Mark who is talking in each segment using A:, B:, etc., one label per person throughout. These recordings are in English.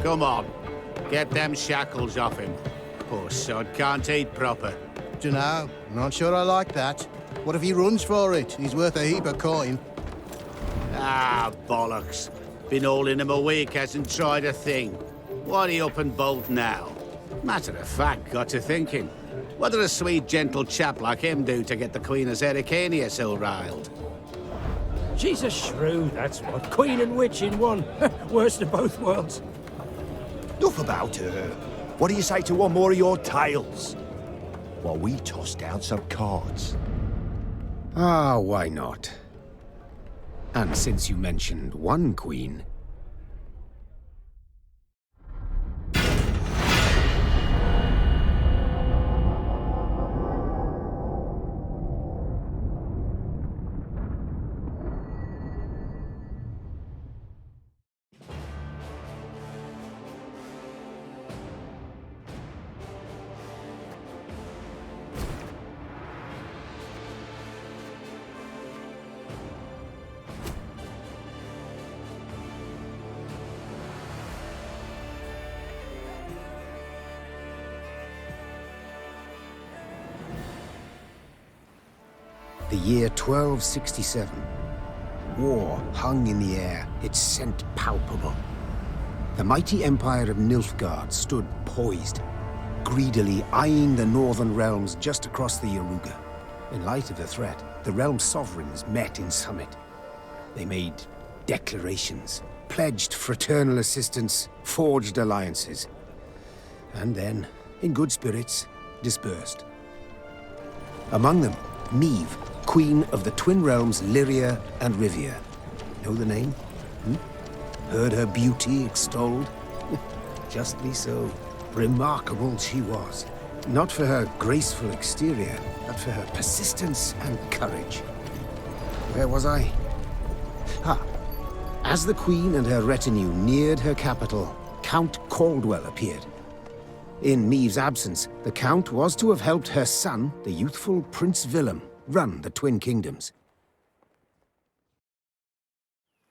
A: Come on. Get them shackles off him. Poor sod can't eat proper.
B: Dunno. Not sure I like that. What if he runs for it? He's worth a heap of coin.
A: Ah, bollocks. Been holding him a week, hasn't tried a thing. Why'd he up and bolt now? Matter of fact, got to thinking. What did a sweet, gentle chap like him do to get the Queen of Zerrikania so riled?
C: She's a shrew, that's what. Queen and witch in one. Worst of both worlds.
D: Enough about her. What do you say to one more of your tales? While we toss down some cards.
E: Ah, why not? And since you mentioned one queen... The year 1267. War hung in the air, its scent palpable. The mighty empire of Nilfgaard stood poised, greedily eyeing the northern realms just across the Yaruga. In light of the threat, the realm's sovereigns met in summit. They made declarations, pledged fraternal assistance, forged alliances, and then, in good spirits, dispersed. Among them, Meve, Queen of the Twin Realms Lyria and Rivia. Know the name? Heard her beauty extolled? Justly so. Remarkable she was. Not for her graceful exterior, but for her persistence and courage. Where was I? As the Queen and her retinue neared her capital, Count Caldwell appeared. In Meve's absence, the Count was to have helped her son, the youthful Prince Willem, run the Twin Kingdoms.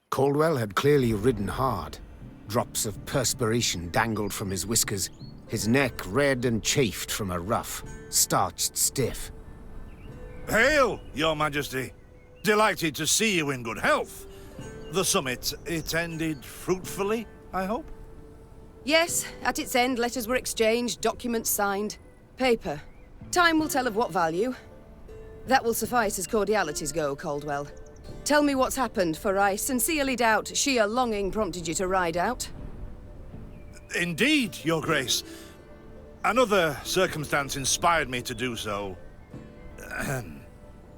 E: Caldwell had clearly ridden hard. Drops of perspiration dangled from his whiskers, his neck red and chafed from a ruff, starched stiff.
F: Hail, Your Majesty. Delighted to see you in good health. The summit, it ended fruitfully, I hope?
G: Yes, at its end, letters were exchanged, documents signed. Paper. Time will tell of what value. That will suffice as cordialities go, Caldwell. Tell me what's happened, for I sincerely doubt sheer longing prompted you to ride out.
F: Indeed, Your Grace. Another circumstance inspired me to do so.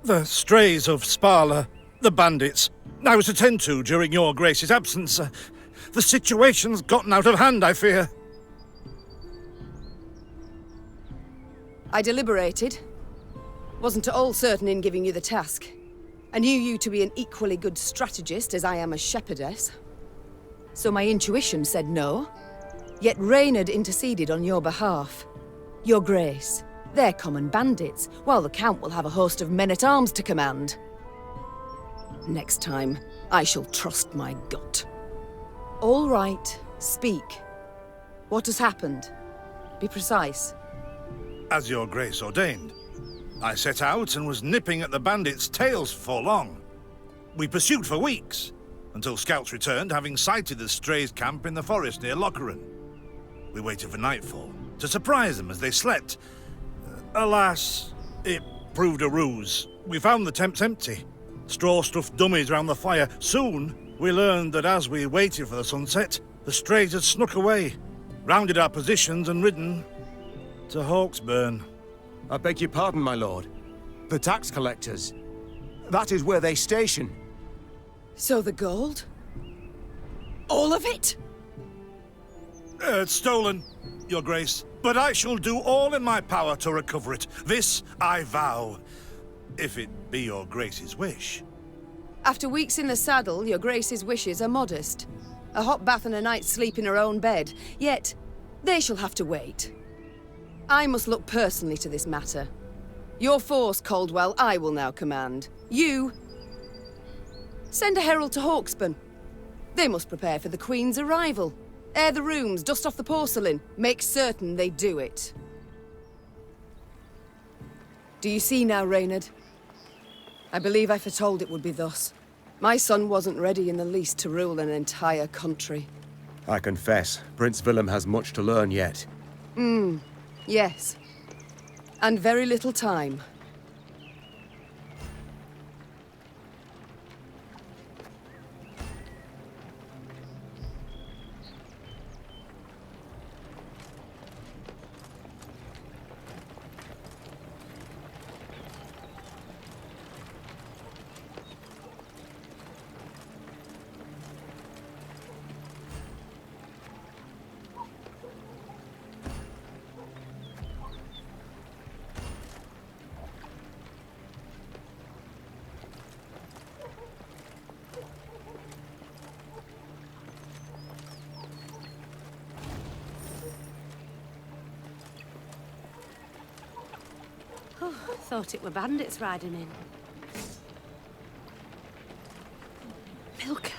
F: The strays of Sparla, the bandits, I was to tend to during Your Grace's absence. The situation's gotten out of hand, I fear.
G: I deliberated. Wasn't at all certain in giving you the task. I knew you to be an equally good strategist as I am a shepherdess. So my intuition said no. Yet Reynard interceded on your behalf. Your Grace, they're common bandits, while the Count will have a host of men-at-arms to command. Next time, I shall trust my gut. All right, speak. What has happened? Be precise.
F: As Your Grace ordained, I set out and was nipping at the bandits' tails for long. We pursued for weeks, until scouts returned, having sighted the strays' camp in the forest near Locheren. We waited for nightfall to surprise them as they slept. Alas, it proved a ruse. We found the tents empty, straw-stuffed dummies round the fire. Soon, we learned that as we waited for the sunset, the strays had snuck away, rounded our positions and ridden to Hawkesburn.
D: I beg your pardon, my lord. The tax collectors. That is where they station.
G: So the gold? All of it?
F: It's stolen, Your Grace, but I shall do all in my power to recover it. This I vow, if it be Your Grace's wish.
G: After weeks in the saddle, Your Grace's wishes are modest. A hot bath and a night's sleep in her own bed. Yet, they shall have to wait. I must look personally to this matter. Your force, Caldwell, I will now command. You... send a herald to Hawkesburn. They must prepare for the Queen's arrival. Air the rooms, dust off the porcelain. Make certain they do it. Do you see now, Reynard? I believe I foretold it would be thus. My son wasn't ready in the least to rule an entire country.
H: I confess, Prince Willem has much to learn yet.
G: Yes. And very little time.
I: Thought it were bandits riding in.
J: Milka.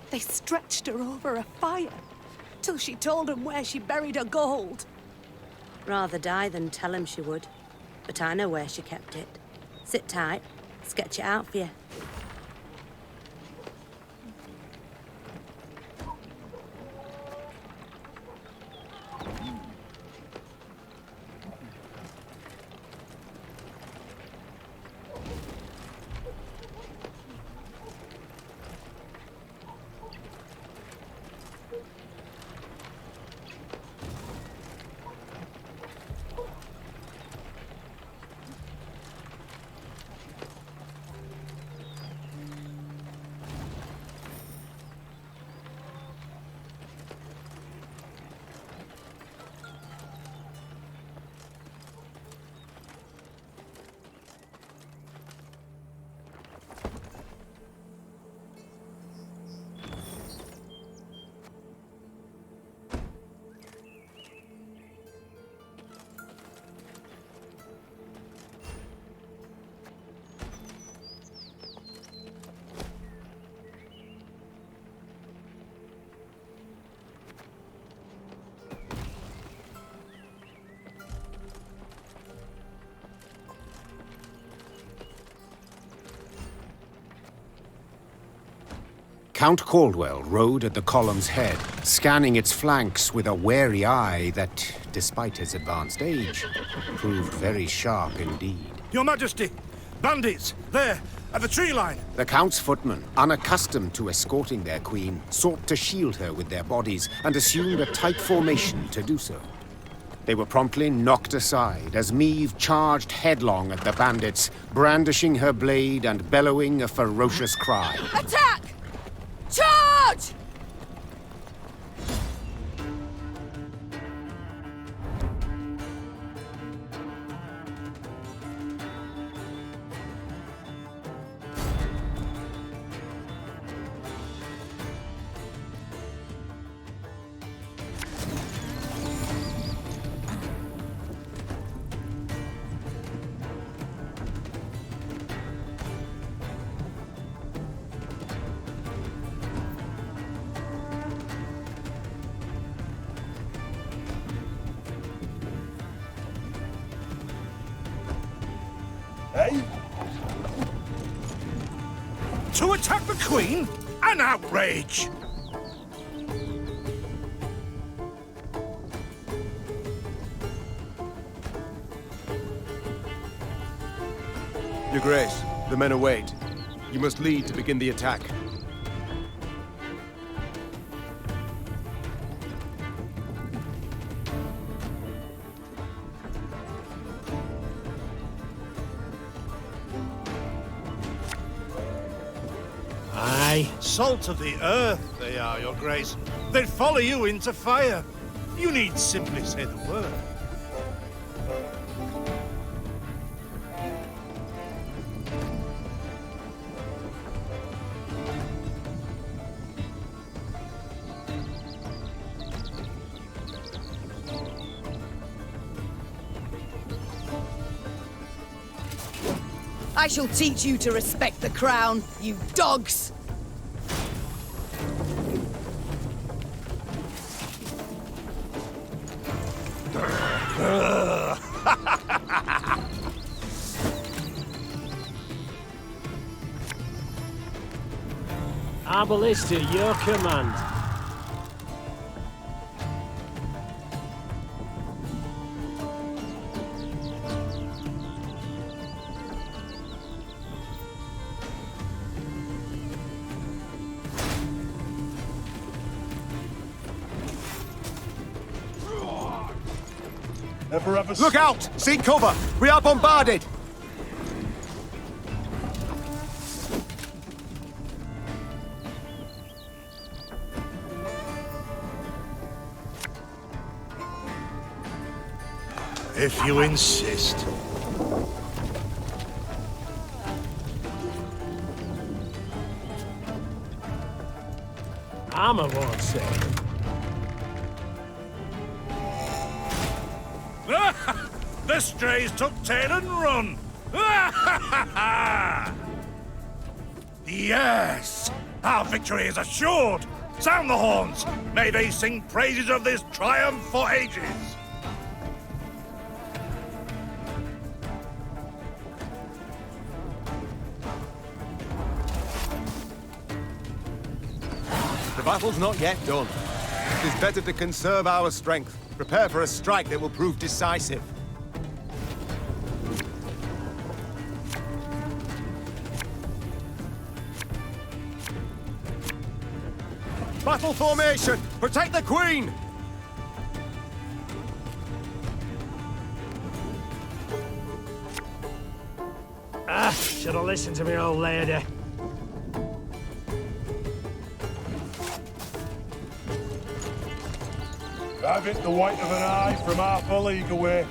J: They stretched her over a fire till she told them where she buried her gold.
I: Rather die than tell him she would. But I know where she kept it. Sit tight. Sketch it out for you.
E: Count Caldwell rode at the column's head, scanning its flanks with a wary eye that, despite his advanced age, proved very sharp indeed.
F: Your Majesty! Bandits! There! At the tree line!
E: The Count's footmen, unaccustomed to escorting their queen, sought to shield her with their bodies and assumed a tight formation to do so. They were promptly knocked aside as Meve charged headlong at the bandits, brandishing her blade and bellowing a ferocious cry.
G: Attack! Charge!
F: To attack the Queen? An outrage!
H: Your Grace, the men await. You must lead to begin the attack.
C: Aye.
F: Salt of the earth, they are, Your Grace. They'd follow you into fire. You need simply say the word.
G: I shall teach you to respect the crown, you dogs!
C: Arbalist at your command.
H: Look out! Seek cover! We are bombarded!
F: If you insist.
C: Armor won't say.
F: The strays took tail and run! Yes! Our victory is assured! Sound the horns! May they sing praises of this triumph for ages!
H: The battle's not yet done. It is better to conserve our strength. Prepare for a strike that will prove decisive. Battle formation! Protect the Queen!
C: Should have listened to me old lady.
K: Have it the white of an eye from half a league away.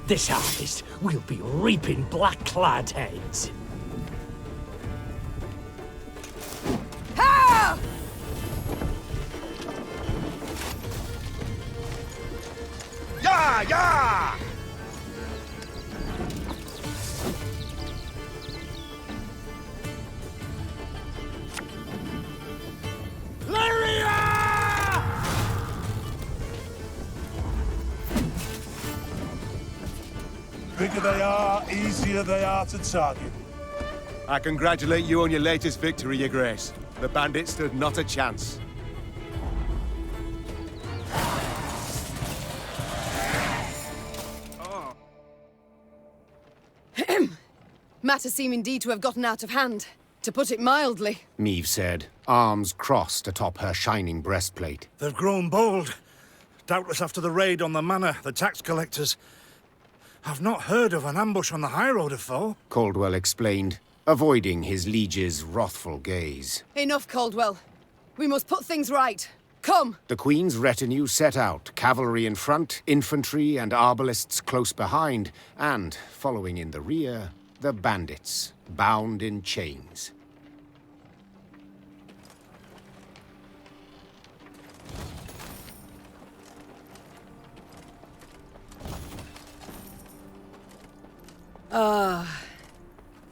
C: This harvest, we'll be reaping black-clad heads.
G: Ha!
D: Yeah, yeah!
K: Bigger they are, easier they are to target.
H: I congratulate you on your latest victory, Your Grace. The bandit stood not a chance.
G: Matters seem indeed to have gotten out of hand, to put it mildly.
E: Meve said, arms crossed atop her shining breastplate.
F: They've grown bold. Doubtless after the raid on the manor, the tax collectors. I've not heard of an ambush on the high road afore.
E: Caldwell explained, avoiding his liege's wrathful gaze.
G: Enough, Caldwell. We must put things right. Come!
E: The Queen's retinue set out, cavalry in front, infantry and arbalists close behind, and, following in the rear, the bandits, bound in chains.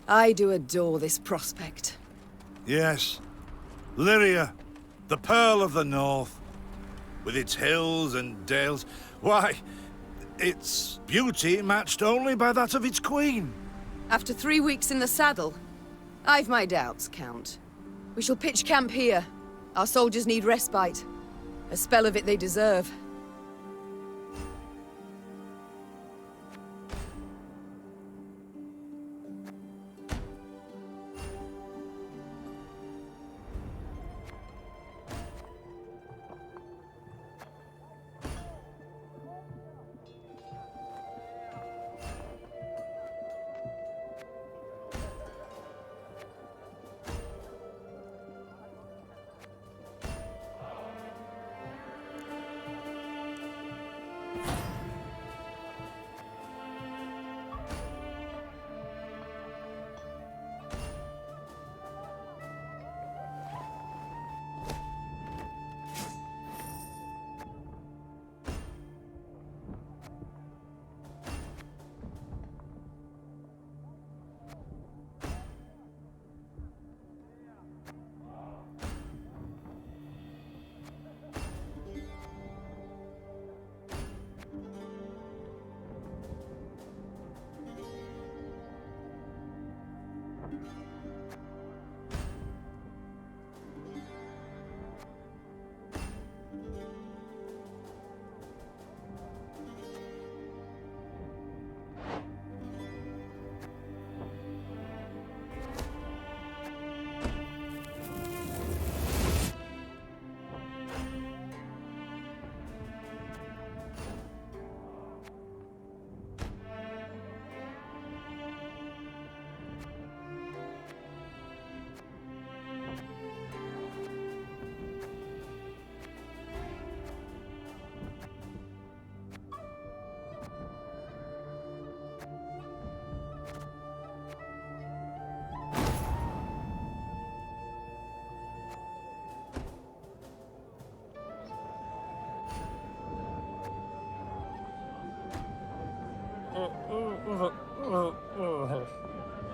G: I do adore this prospect.
F: Yes. Lyria, the Pearl of the North. With its hills and dales. Why, its beauty matched only by that of its queen.
G: After 3 weeks in the saddle, I've my doubts, Count. We shall pitch camp here. Our soldiers need respite. A spell of it they deserve.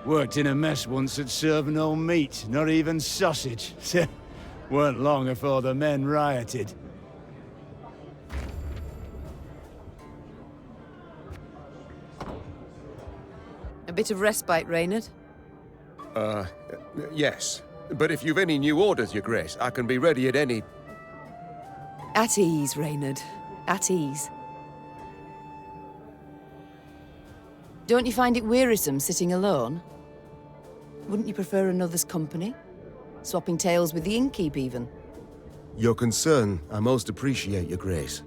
A: Worked in a mess once that served no meat, not even sausage. Weren't long before the men rioted.
G: A bit of respite, Reynard?
H: Yes. But if you've any new orders, Your Grace, I can be ready at any...
G: At ease, Reynard. At ease. Don't you find it wearisome sitting alone? Wouldn't you prefer another's company? Swapping tales with the innkeep, even?
H: Your concern, I most appreciate, Your Grace.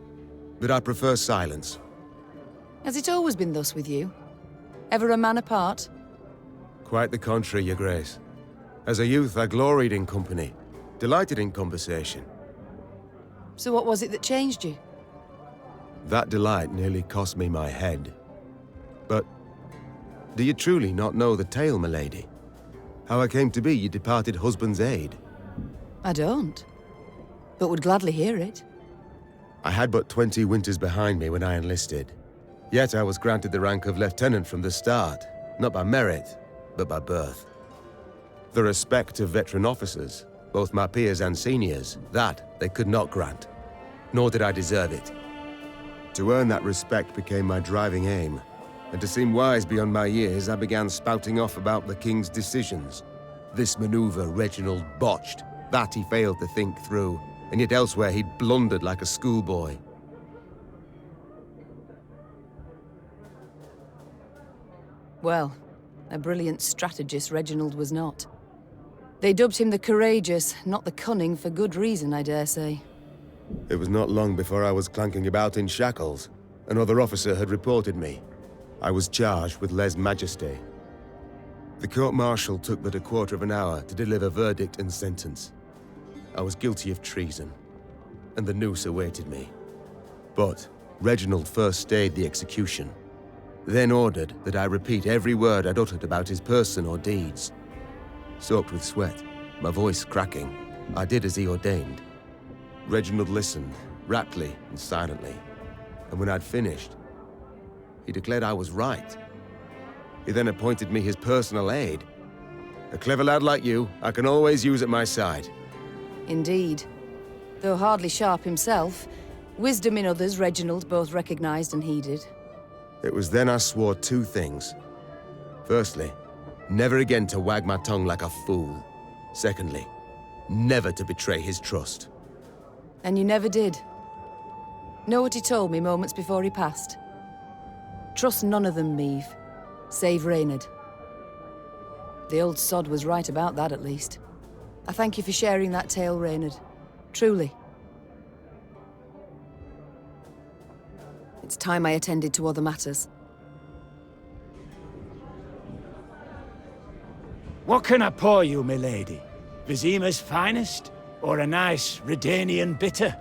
H: But I prefer silence.
G: Has it always been thus with you? Ever a man apart?
H: Quite the contrary, Your Grace. As a youth, I gloried in company, delighted in conversation.
G: So what was it that changed you?
H: That delight nearly cost me my head. But do you truly not know the tale, milady? How I came to be your departed husband's aide?
G: I don't, but would gladly hear it.
H: I had but 20 winters behind me when I enlisted. Yet I was granted the rank of lieutenant from the start, not by merit, but by birth. The respect of veteran officers, both my peers and seniors, that they could not grant, nor did I deserve it. To earn that respect became my driving aim, and to seem wise beyond my years, I began spouting off about the king's decisions. This maneuver Reginald botched, that he failed to think through, and yet elsewhere he'd blundered like a schoolboy.
G: Well, a brilliant strategist Reginald was not. They dubbed him the courageous, not the cunning, for good reason, I dare say.
H: It was not long before I was clanking about in shackles. Another officer had reported me. I was charged with lèse-majesté. The court-martial took but a quarter of an hour to deliver verdict and sentence. I was guilty of treason, and the noose awaited me. But Reginald first stayed the execution, then ordered that I repeat every word I'd uttered about his person or deeds. Soaked with sweat, my voice cracking, I did as he ordained. Reginald listened, raptly and silently, and when I'd finished, he declared I was right. He then appointed me his personal aide. A clever lad like you, I can always use at my side.
G: Indeed. Though hardly sharp himself, wisdom in others Reginald both recognized and heeded.
H: It was then I swore two things. Firstly, never again to wag my tongue like a fool. Secondly, never to betray his trust.
G: And you never did. Know what he told me moments before he passed? Trust none of them, Meave. Save Reynard. The old sod was right about that, at least. I thank you for sharing that tale, Reynard. Truly. It's time I attended to other matters.
A: What can I pour you, milady? Vizima's finest? Or a nice Redanian bitter?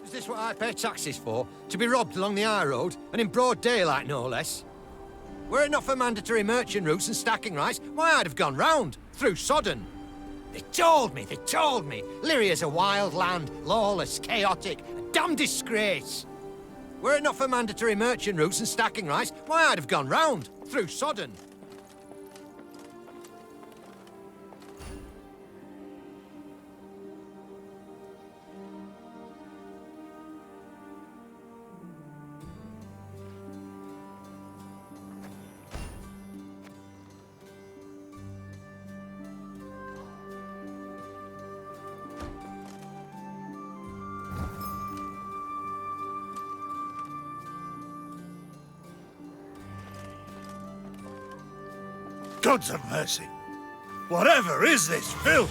L: Is this what I pay taxes for? To be robbed along the high road, and in broad daylight, no less? Were it not for mandatory merchant routes and stacking rights, why, I'd have gone round, through Sodden. They told me! Lyria's a wild land, lawless, chaotic, a damn disgrace. Were it not for mandatory merchant routes and stacking rice, why, I'd have gone round, through Sodden.
F: Gods of mercy! Whatever is this filth?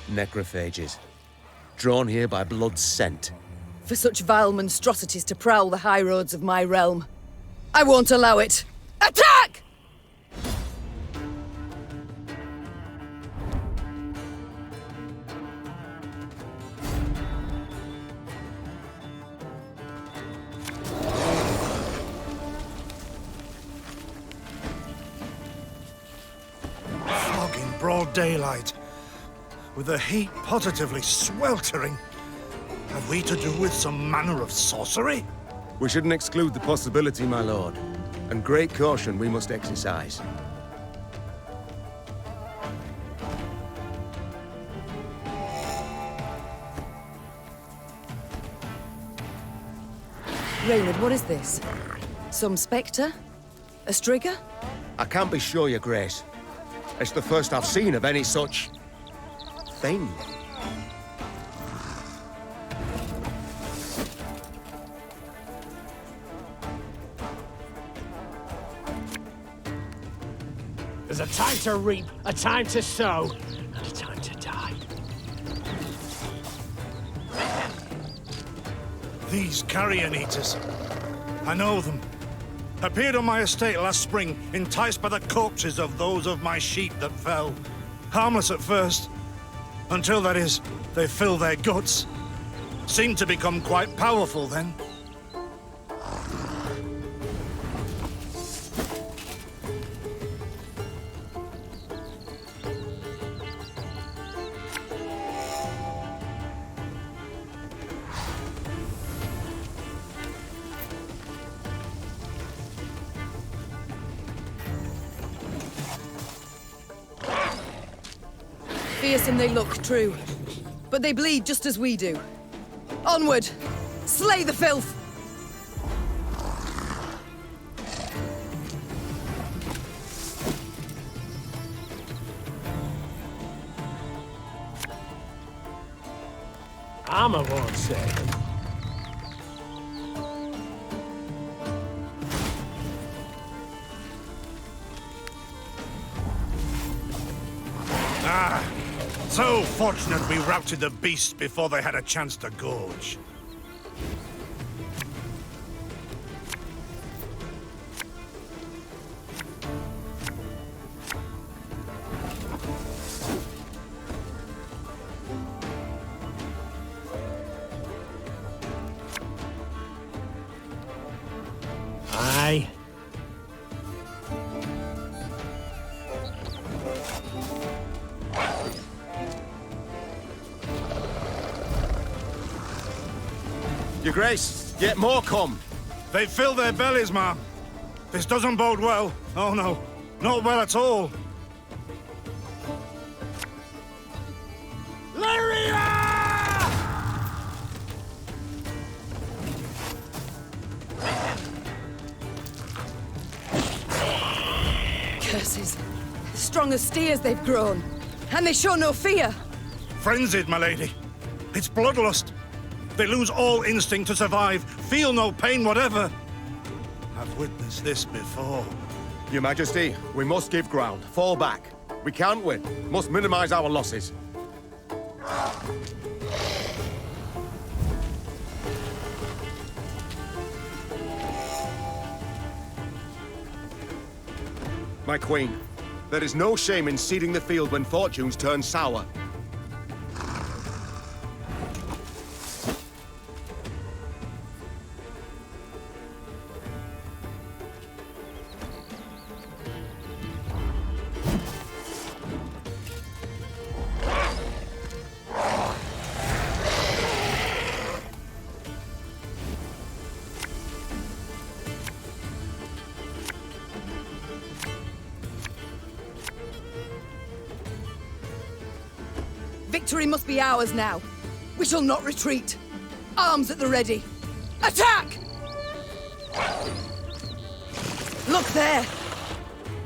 H: Necrophages. Drawn here by blood's scent.
G: For such vile monstrosities to prowl the high roads of my realm, I won't allow it. Attack!
F: Broad daylight, with the heat positively sweltering. Have we to do with some manner of sorcery?
H: We shouldn't exclude the possibility, my lord. And great caution we must exercise.
G: Reynard, what is this? Some spectre? A strigger?
H: I can't be sure, your grace. It's the first I've seen of any such... thing.
C: There's a time to reap, a time to sow, and a time to die.
F: These carrion eaters. I know them. Appeared on my estate last spring, enticed by the corpses of those of my sheep that fell. Harmless at first. Until, that is, they fill their guts. Seemed to become quite powerful then.
G: Fearsome they look, true. But they bleed just as we do. Onward! Slay the filth!
C: Armor won't save them.
F: So fortunate we routed the beasts before they had a chance to gorge.
C: Aye.
H: Your Grace, yet more come.
F: They fill their bellies, ma'am. This doesn't bode well. Oh no, not well at all.
G: Curses. Strong as steers they've grown. And they show no fear.
F: Frenzied, my lady. It's bloodlust. They lose all instinct to survive, feel no pain whatever. I've witnessed this before.
H: Your Majesty, we must give ground. Fall back. We can't win. Must minimize our losses. My queen, there is no shame in ceding the field when fortunes turn sour.
G: Victory must be ours now. We shall not retreat. Arms at the ready. Attack! Look there!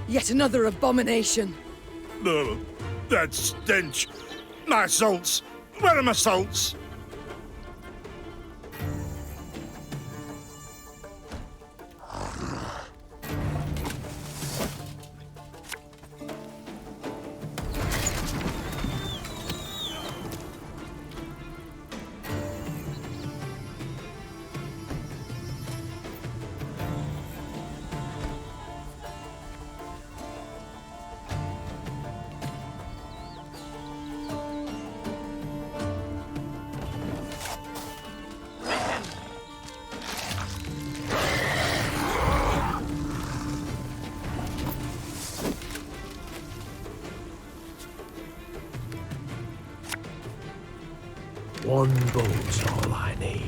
G: Yet another abomination.
F: No, that stench. My salts. Where are my salts?
C: One boat's all I need.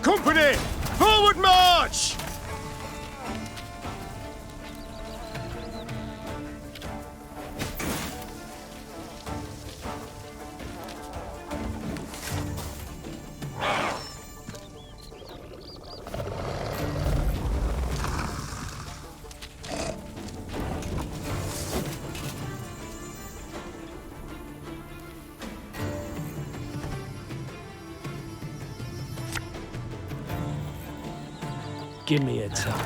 H: Company! Forward march!
C: Give me a target.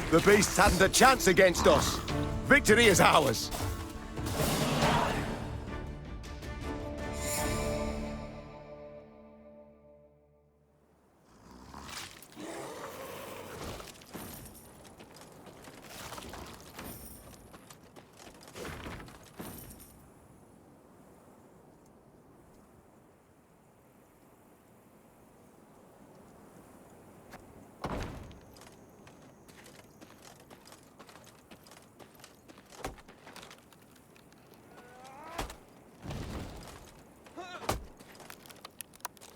H: The beasts hadn't a chance against us. Victory is ours.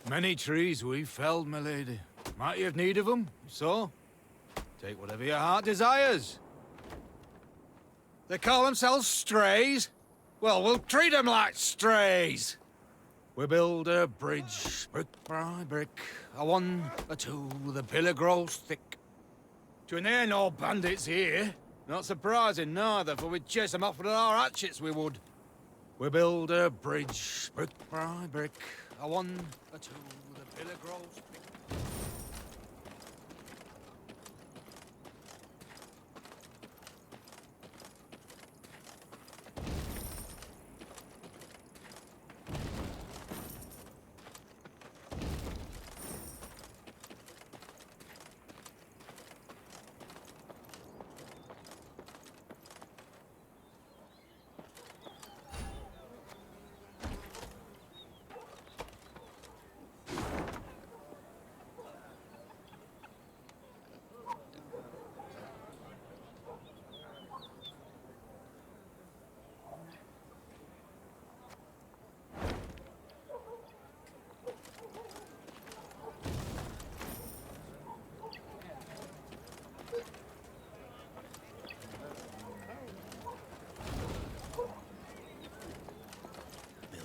A: Many trees we've felled, my lady. Might you have need of them? So, take whatever your heart desires. They call themselves strays? Well, we'll treat them like strays. We build a bridge, brick by brick, a one, a two, the pillar grows thick. To near no bandits here. Not surprising neither, for we'd chase them off with our hatchets, we would. We build a bridge, brick by brick, a one, a two, the pillar grows thick.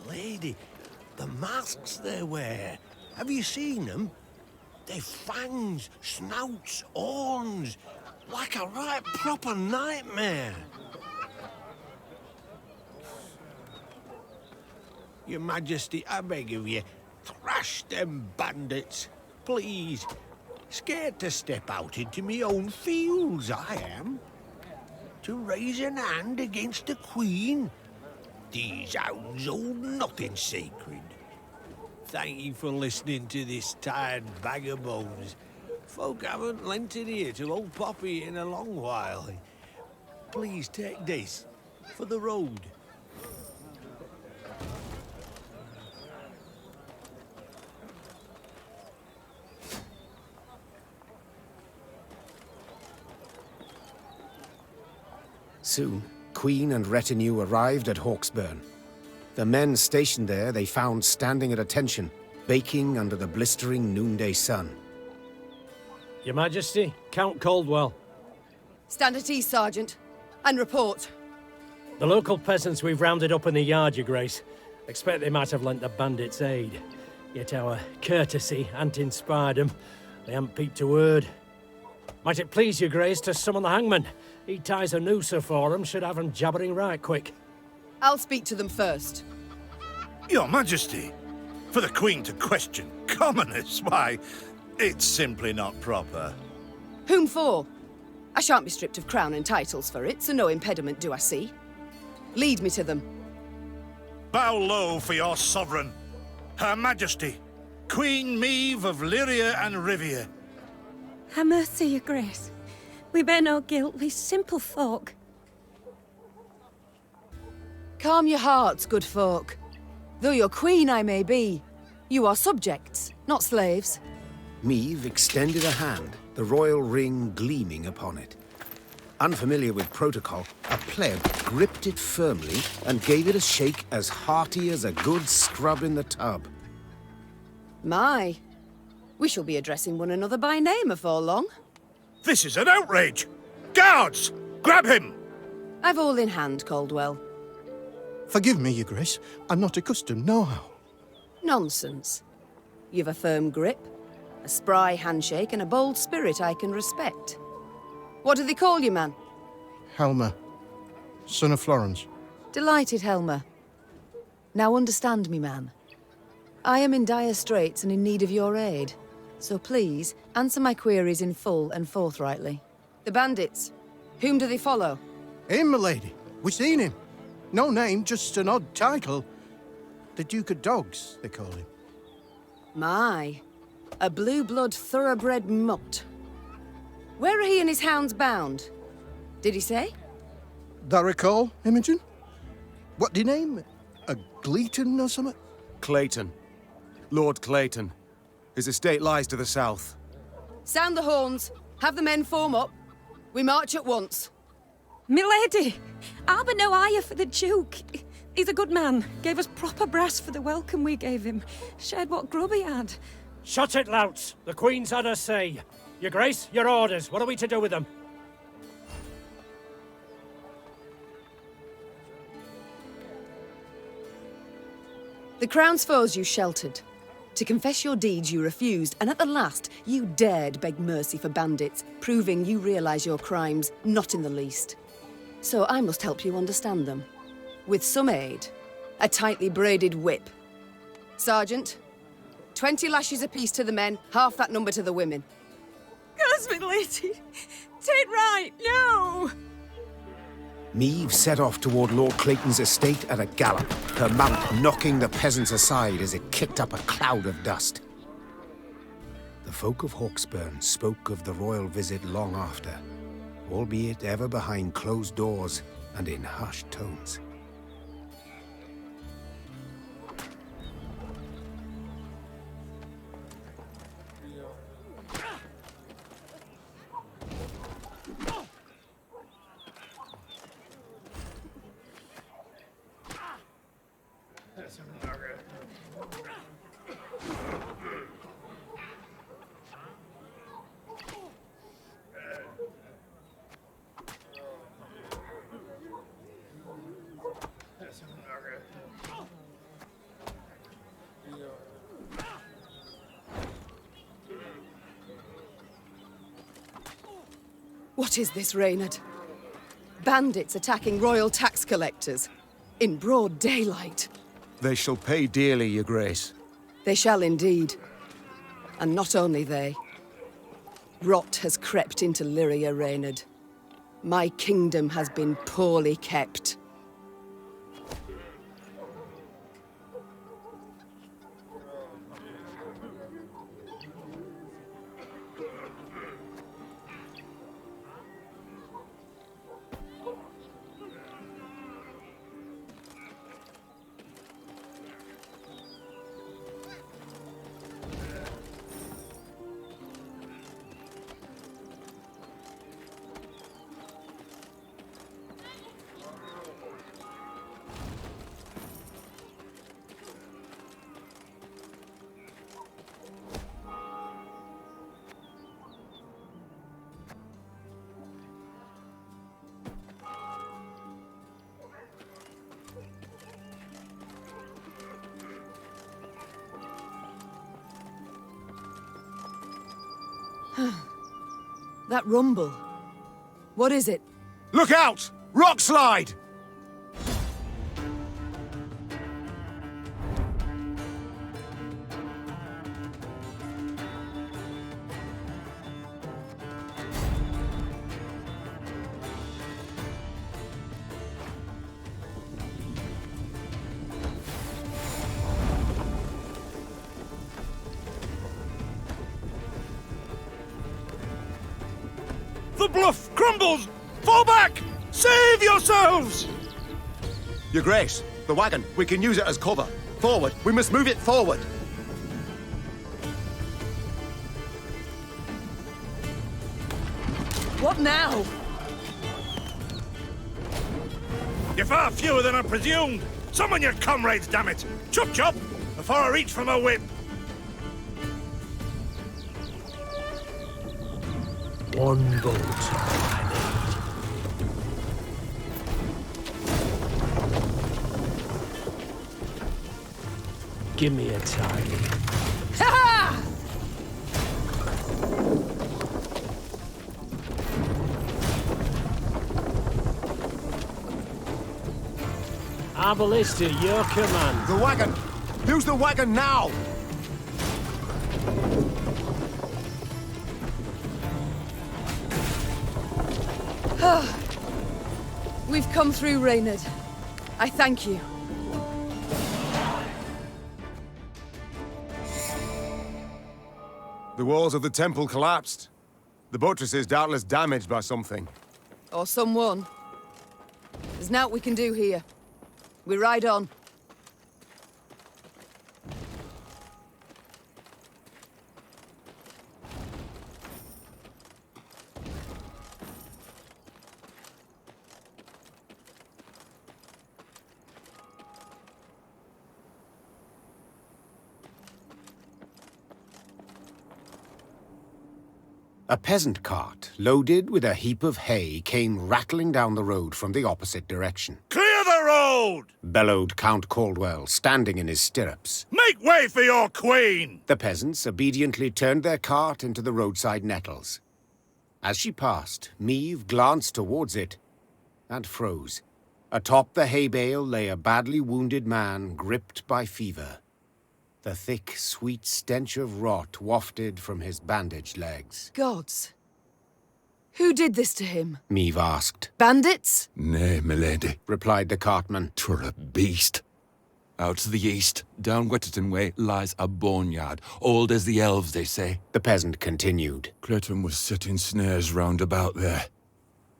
M: Lady, the masks they wear. Have you seen them? They've fangs, snouts, horns, like a right proper nightmare. Your Majesty, I beg of you, thrash them bandits. Please. Scared to step out into me own fields, I am. To raise an hand against the Queen? These hounds hold nothing sacred. Thank you for listening to this tired bag of bones. Folk haven't lent an ear to old Poppy in a long while. Please take this for the road.
E: Soon, Queen and retinue arrived at Hawkesburn. The men stationed there they found standing at attention, baking under the blistering noonday sun.
C: Your Majesty, Count Caldwell.
G: Stand at ease, Sergeant, and report.
C: The local peasants we've rounded up in the yard, Your Grace. Expect they might have lent the bandits aid. Yet our courtesy hadn't inspired them. They haven't peeped a word. Might it please Your Grace to summon the hangman? He ties a noose for them, should have them jabbering right quick.
G: I'll speak to them first.
F: Your Majesty, for the Queen to question commoners, why, it's simply not proper.
G: Whom for? I shan't be stripped of crown and titles for it, so no impediment do I see. Lead me to them.
F: Bow low for your sovereign, Her Majesty, Queen Meve of Lyria and Rivia.
N: Ha' mercy, Your Grace. We bear no guilt, we simple folk.
G: Calm your hearts, good folk. Though your queen I may be, you are subjects, not slaves.
E: Meve extended a hand, the royal ring gleaming upon it. Unfamiliar with protocol, a pleb gripped it firmly and gave it a shake as hearty as a good scrub in the tub.
G: My, we shall be addressing one another by name afore long.
F: This is an outrage! Guards! Grab him!
G: I've all in hand, Caldwell.
B: Forgive me, Your Grace. I'm not accustomed, nohow.
G: Nonsense. You've a firm grip, a spry handshake, and a bold spirit I can respect. What do they call you, man?
B: Helmer, son of Florence.
G: Delighted, Helmer. Now understand me, man. I am in dire straits and in need of your aid. So please, answer my queries in full and forthrightly. The bandits, whom do they follow?
B: Him, milady. We've seen him. No name, just an odd title. The Duke of Dogs, they call him.
G: My, a blue-blood thoroughbred mutt. Where are he and his hounds bound? Did he say?
B: That recall, Imogen? What do you name? A Gleeton or something?
H: Clayton. Lord Clayton. His estate lies to the south.
G: Sound the horns. Have the men form up. We march at once.
N: Milady! I'll be no higher for the Duke. He's a good man. Gave us proper brass for the welcome we gave him. Shared what grub he had.
C: Shut it, louts. The Queen's had her say. Your Grace, your orders. What are we to do with them?
G: The Crown's foes you sheltered. To confess your deeds you refused, and at the last, you dared beg mercy for bandits, proving you realize your crimes, not in the least. So I must help you understand them. With some aid. A tightly braided whip. Sergeant, 20 lashes apiece to the men, half that number to the women.
N: Goes, milady. Take right, no!
E: Meve set off toward Lord Clayton's estate at a gallop, her mount knocking the peasants aside as it kicked up a cloud of dust. The folk of Hawkesburn spoke of the royal visit long after, albeit ever behind closed doors and in hushed tones.
G: What is this, Reynard? Bandits attacking royal tax collectors. In broad daylight.
H: They shall pay dearly, Your Grace.
G: They shall indeed. And not only they. Rot has crept into Lyria, Reynard. My kingdom has been poorly kept. That rumble. What is it?
D: Look out! Rockslide!
F: The bluff crumbles! Fall back! Save yourselves!
D: Your Grace, the wagon. We can use it as cover. Forward. We must move it forward.
G: What now?
F: You're far fewer than I presumed. Summon your comrades, damn it! Chop chop! Before I reach for my whip.
C: One bolt I need. Give me a target.
G: Ha-ha!
C: Arbalista, your command.
D: The wagon! Use the wagon now!
G: We've come through, Reynard. I thank you.
H: The walls of the temple collapsed. The buttresses doubtless damaged by something.
G: Or someone. There's naught we can do here. We ride on.
E: A peasant cart, loaded with a heap of hay, came rattling down the road from the opposite direction.
F: Clear the road!
E: Bellowed Count Caldwell, standing in his stirrups.
F: Make way for your queen!
E: The peasants obediently turned their cart into the roadside nettles. As she passed, Meave glanced towards it and froze. Atop the hay bale lay a badly wounded man gripped by fever. The thick, sweet stench of rot wafted from his bandaged legs.
G: Gods. Who did this to him?
E: Meave asked.
G: Bandits?
O: Nay, milady,
E: replied the cartman.
O: 'Twere a beast. Out to the east, down Wetterton way, lies a boneyard, old as the elves, they say.
E: The peasant continued.
O: Clayton was setting snares round about there.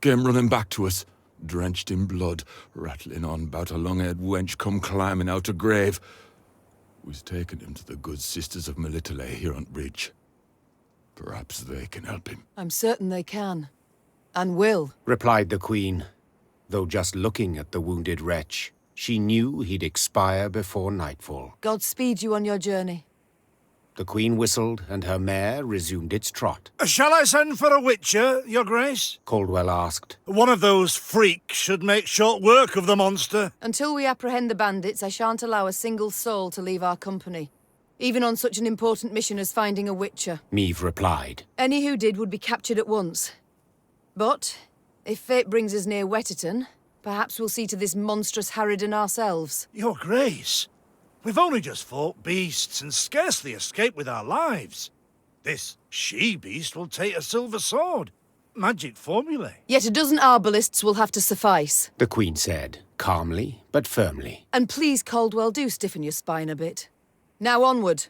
O: Came running back to us, drenched in blood, rattling on about a long-haired wench come climbing out a grave. We's taken him to the good sisters of Melitele here on Bridge. Perhaps they can help him.
G: I'm certain they can. And will.
E: Replied the Queen. Though just looking at the wounded wretch, she knew he'd expire before nightfall.
G: God speed you on your journey.
E: The Queen whistled, and her mare resumed its trot.
F: Shall I send for a witcher, your grace?
E: Caldwell asked.
F: One of those freaks should make short work of the monster.
G: Until we apprehend the bandits, I shan't allow a single soul to leave our company. Even on such an important mission as finding a witcher.
E: Meave replied.
G: Any who did would be captured at once. But, if fate brings us near Wetterton, perhaps we'll see to this monstrous harridan ourselves.
F: Your grace, We've only just fought beasts and scarcely escaped with our lives. This she-beast will take a silver sword. Magic formulae.
G: Yet a dozen arbalists will have to suffice.
E: The Queen said, calmly but firmly.
G: And please, Caldwell, do stiffen your spine a bit. Now onward.